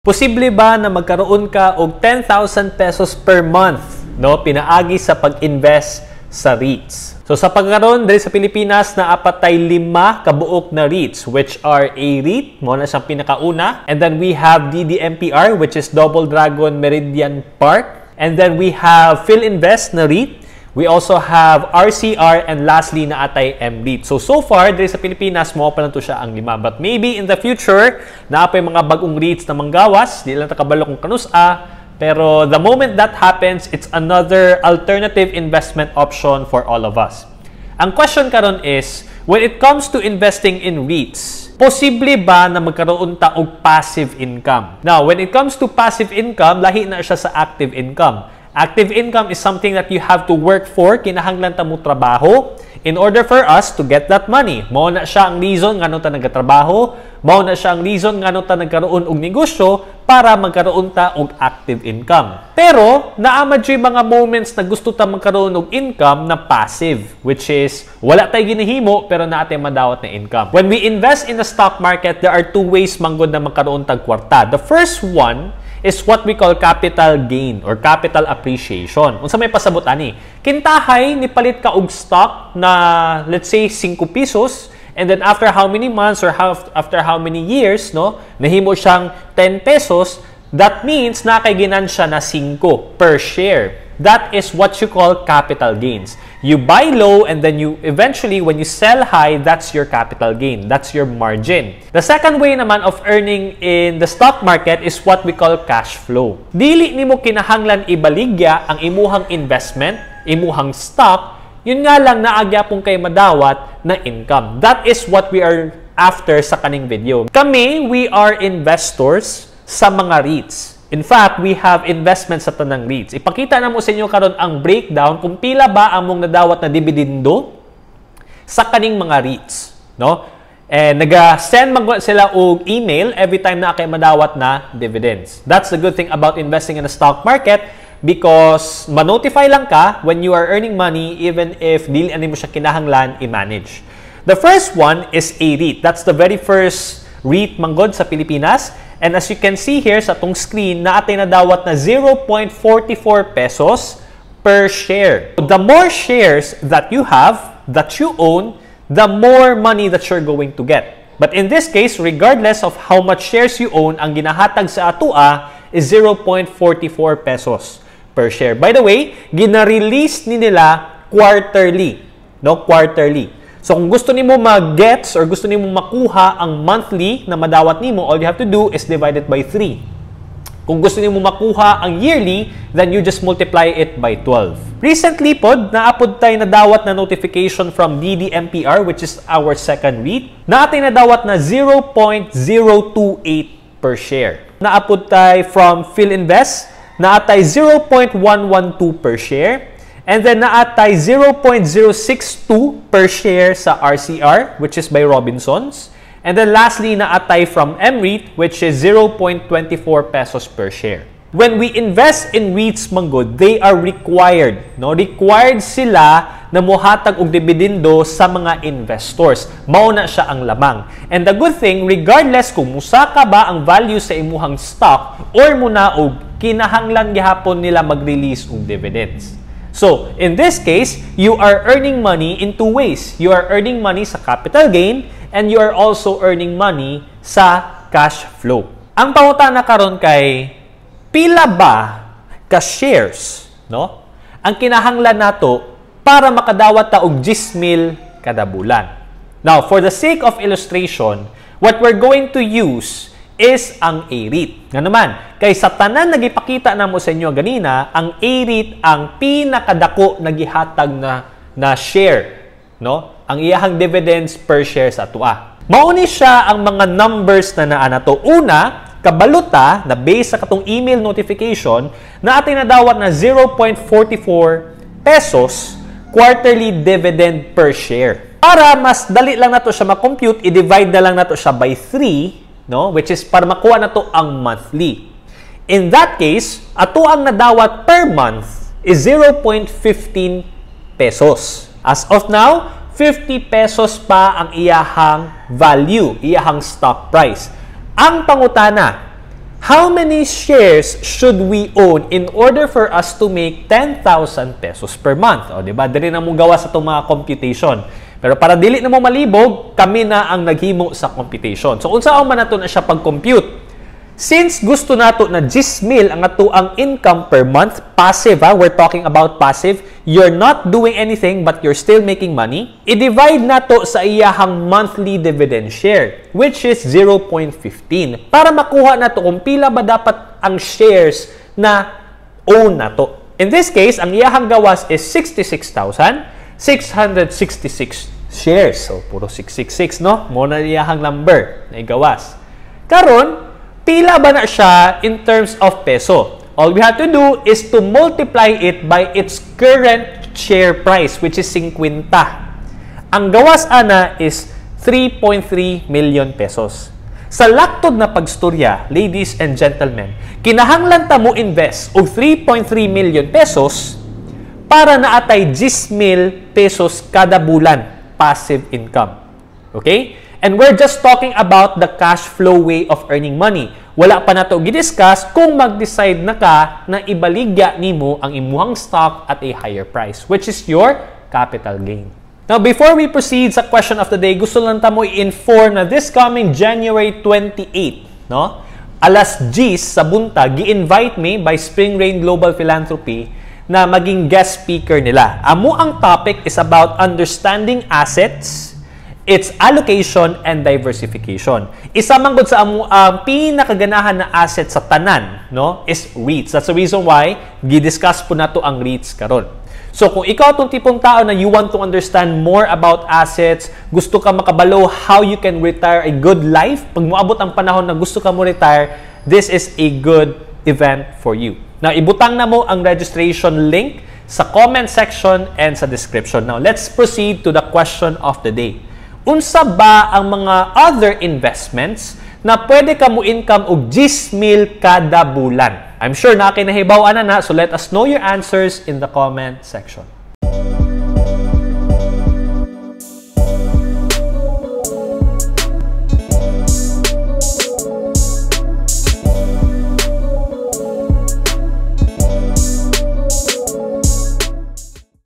Posible ba na magkaroon ka og 10,000 pesos per month, no, pinaagi sa pag-invest sa REITs? So sa pagkaroon diri sa Pilipinas na apatay 5 kabuok na REITs, which are a REIT, mo na siyang pinakauna, and then we have DDMPR, which is Double Dragon Meridian Park, and then we have PhilInvest na REIT. We also have RCR, and lastly na atay MREIT. So far, diri sa Pilipinas, mo pa lang to siya ang 5. But maybe in the future, naapay mga bagong REITs na manggawas, di lang takabalo kung kanus-a. Pero the moment that happens, it's another alternative investment option for all of us. Ang question karon is, when it comes to investing in REITs, posible ba na magkaroon ta og passive income? Now, when it comes to passive income, lahi na siya sa active income. Active income is something that you have to work for, kinahanglan ta mo trabaho in order for us to get that money. Mao na siya ang reason ngano ta nagatrabaho, mao na siya ang reason ngano ta nagkaroon og negosyo para magkaroon ta og active income. Pero naamad jay mga moments na gusto ta magkaroon og income na passive, which is wala tay ginahimo pero naa tay madawat na income. When we invest in the stock market, there are 2 ways manggod na magkaroon tag kwarta. The first one is what we call capital gain or capital appreciation. Unsa may pasabot ani? Kintahay ni palit ka og stock na let's say 5 pesos, and then after how many months or after how many years, no, nahimo siyang 10 pesos, that means na kay ginansya na 5 per share. That is what you call capital gains. You buy low and then you eventually, when you sell high, that's your capital gain. That's your margin. The second way naman of earning in the stock market is what we call cash flow. Dili nimo kinahanglan ibaligya ang imuhang investment, imuhang stock, yun nga lang naagya pong kay madawat na income. That is what we are after sa kaning video. Kami, we are investors sa mga REITs. In fact, we have investments sa tanang REITs. Ipakita na mo sa inyo karon ang breakdown kung pila ba among nadawat na dividendo sa kaning mga REITs, no? And naga-send sila og email every time na kay madawat na dividends. That's the good thing about investing in the stock market, because ma-notify lang ka when you are earning money even if dili ani mo siya kinahanglan i-manage. The first one is a REIT. That's the very first REIT manggod sa Pilipinas. And as you can see here sa tong screen, na atay nadawat na 0.44 pesos per share. The more shares that you have, that you own, the more money that you're going to get. But in this case, regardless of how much shares you own, ang ginahatag sa atua is 0.44 pesos per share. By the way, gina-release ni nila quarterly, no? Quarterly. So kung gusto nimo mag-gets or gusto nimo makuha ang monthly na madawat nimo, all you have to do is divide it by 3. Kung gusto nimo makuha ang yearly, then you just multiply it by 12. Recently pod, naapod tayo nadawat na notification from DDMPR, which is our second REIT. Naatay nadawat na 0.028 per share. Naapod tayo from PhilInvest, naatay 0.112 per share. And then naatay 0.062 per share sa RCR, which is by Robinsons. And then lastly, naatay from MREIT, which is 0.24 pesos per share. When we invest in REITs manggod, they are required, no? Required sila na muhatag og dividendo sa mga investors. Mao na siya ang lamang. And the good thing, regardless kung musaka ba ang value sa imuhang stock or muna og kinahanglan gihapon nila mag-release og dividends. So, in this case, you are earning money in 2 ways. You are earning money sa capital gain and you are also earning money sa cash flow. Ang pangutana karon kay pila ba ka shares, no? Ang kinahanglan nato para makadawat ta og 10,000 kada bulan. Now, for the sake of illustration, what we're going to use is ang A-REIT. Nga naman, kay sa tanan nagipakita na mo sa inyo ganina, ang A-REIT ang pinakadako nagihatag na share, no? Ang iyahang dividends per share sa atua. Mauni siya ang mga numbers na naa nato. Una, kabaluta na based sa katong email notification na ating nadawat na 0.44 pesos quarterly dividend per share. Para mas dali lang nato siya ma-compute, i-divide na lang nato siya by 3, no, which is para makuha na to ang monthly. In that case, ato ang nadawat per month is 0.15 pesos. As of now, 50 pesos pa ang iyahang value, iyahang stock price. Ang pangutana, How many shares should we own in order for us to make 10,000 pesos per month? O, diba? Dili na mo gawa sa itong mga computation. Pero para dili na mo malibog, kami na ang naghimo sa computation. So, kung saan man nato na siya pag-compute, since gusto nato na 10,000 ang ato ang income per month, passive, we're talking about passive, you're not doing anything but you're still making money, i-divide nato sa iyahang monthly dividend share, which is 0.15, para makuha nato kung pila ba dapat ang shares na own nato. In this case, ang iyahang gawas is 66,666 shares. So, puro 666, no? Muna iyahang number na igawas. Karon, pila ba na siya in terms of peso? All we have to do is to multiply it by its current share price, which is 50. Ang gawas ana is 3.3 million pesos. Sa laktod na pagstorya, ladies and gentlemen, kinahanglan ta mo invest og 3.3 million pesos para naatay 10,000 pesos kada bulan passive income. Okay? And we're just talking about the cash flow way of earning money. Wala pa na ito gidiscuss kung mag-decide na ka na ibaligya nimo ang imuhang stock at a higher price, which is your capital gain. Now, before we proceed sa question of the day, gusto lang tamo i-inform na this coming January 28, no? Alas 10 sa bunta, gi-invite me by Spring Rain Global Philanthropy na maging guest speaker nila. Amo ang topic is about understanding assets, its allocation and diversification. Isa man gud sa amo ang pinakaganahan na asset sa tanan, no, is REITs. That's the reason why gi-discuss po nato ang REITs karon. So kung ikaw tong tipong tao na you want to understand more about assets, gusto ka makabalo how you can retire a good life, pag moabot ang panahon na gusto ka mo retire, this is a good event for you. Now, ibutang na mo ang registration link sa comment section and sa description. Now, let's proceed to the question of the day. Unsa ba ang mga other investments na pwede ka mo income og 10,000 kada bulan? I'm sure na kinahibaw-an na, so let us know your answers in the comment section.